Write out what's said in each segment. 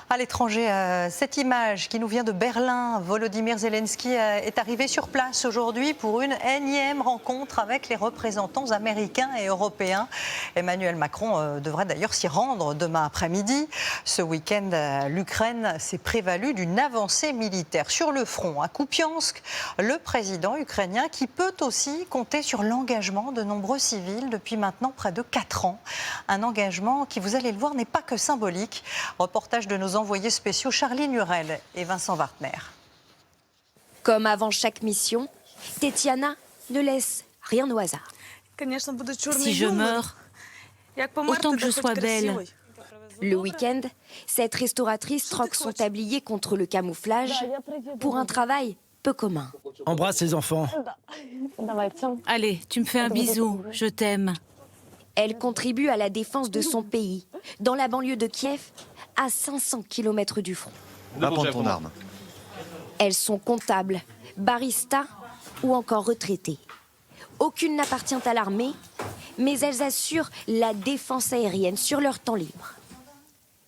À l'étranger, cette image qui nous vient de Berlin, Volodymyr Zelensky est arrivé sur place aujourd'hui pour une énième rencontre avec les représentants américains et européens. Emmanuel Macron devrait d'ailleurs s'y rendre demain après-midi. Ce week-end, l'Ukraine s'est prévalue d'une avancée militaire sur le front à Kupiansk. Le président ukrainien qui peut aussi compter sur l'engagement de nombreux civils depuis maintenant près de 4 ans. Un engagement qui, vous allez le voir, n'est pas que symbolique. Reportage de nos envoyés spéciaux Charline Hurel et Vincent Wartner. Comme avant chaque mission, Tetiana ne laisse rien au hasard. Si je meurs, autant que je sois belle. Le week-end, cette restauratrice troque son tablier contre le camouflage pour un travail peu commun. Embrasse les enfants. Allez, tu me fais un bisou, je t'aime. Elle contribue à la défense de son pays, dans la banlieue de Kiev, à 500 km du front. Va prendre ton arme. Elles sont comptables, baristas ou encore retraitées. Aucune n'appartient à l'armée, mais elles assurent la défense aérienne sur leur temps libre.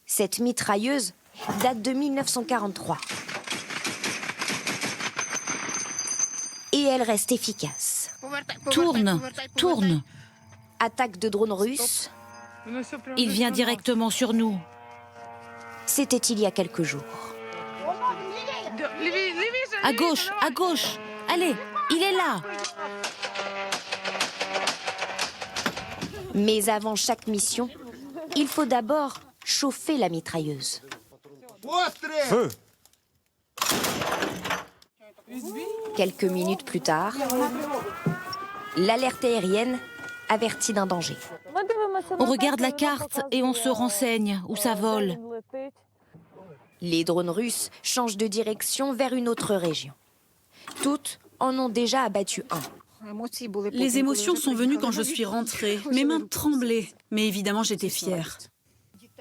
Cette mitrailleuse date de 1943. Et elle reste efficace. Tourne, tourne. Attaque de drones russes, Il vient directement sur nous. c'était il y a quelques jours. À gauche, à gauche. Allez, il est là. Mais avant chaque mission, il faut d'abord chauffer la mitrailleuse. Feu! Quelques minutes plus tard, l'alerte aérienne avertit d'un danger. On regarde la carte et on se renseigne où ça vole. Les drones russes changent de direction vers une autre région. Toutes en ont déjà abattu un. Les émotions sont venues quand je suis rentrée. Mes mains tremblaient, mais évidemment j'étais fière.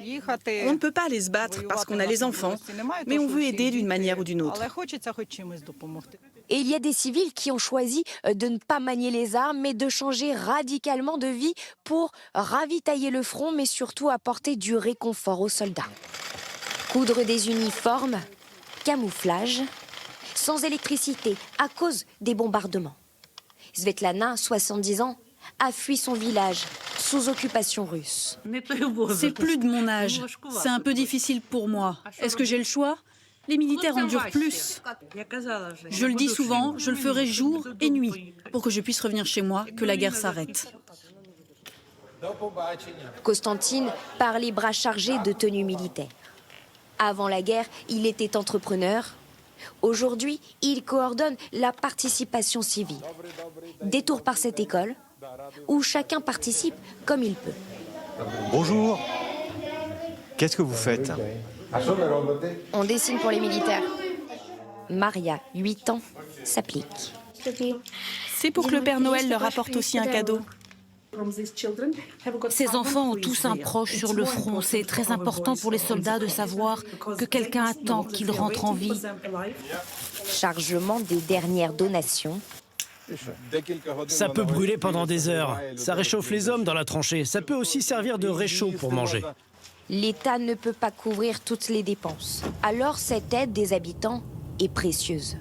On ne peut pas aller se battre parce qu'on a les enfants, mais on veut aider d'une manière ou d'une autre. Et il y a des civils qui ont choisi de ne pas manier les armes, mais de changer radicalement de vie pour ravitailler le front, mais surtout apporter du réconfort aux soldats. Coudre des uniformes, camouflage, sans électricité à cause des bombardements. Svetlana, 70 ans, a fui son village sous occupation russe. C'est plus de mon âge. C'est un peu difficile pour moi. Est-ce que j'ai le choix? Les militaires endurent plus. Je le dis souvent, je le ferai jour et nuit pour que je puisse revenir chez moi, que la guerre s'arrête. Constantine part les bras chargés de tenues militaires. Avant la guerre, il était entrepreneur. Aujourd'hui, il coordonne la participation civile. Détour par cette école, où chacun participe comme il peut. Bonjour. Qu'est-ce que vous faites? On dessine pour les militaires. Maria, 8 ans, s'applique. C'est pour que le Père Noël leur apporte aussi un cadeau. Ces enfants ont tous un proche sur le front. C'est très important pour les soldats de savoir que quelqu'un attend qu'ils rentrent en vie. Chargement des dernières donations. Ça peut brûler pendant des heures. Ça réchauffe les hommes dans la tranchée. Ça peut aussi servir de réchaud pour manger. L'État ne peut pas couvrir toutes les dépenses. Alors cette aide des habitants est précieuse.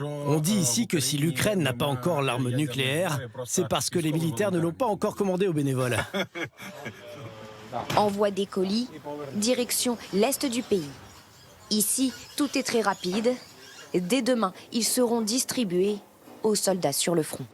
On dit ici que si l'Ukraine n'a pas encore l'arme nucléaire, c'est parce que les militaires ne l'ont pas encore commandée aux bénévoles. Envoie des colis, direction l'est du pays. Ici, tout est très rapide. Dès demain, ils seront distribués aux soldats sur le front.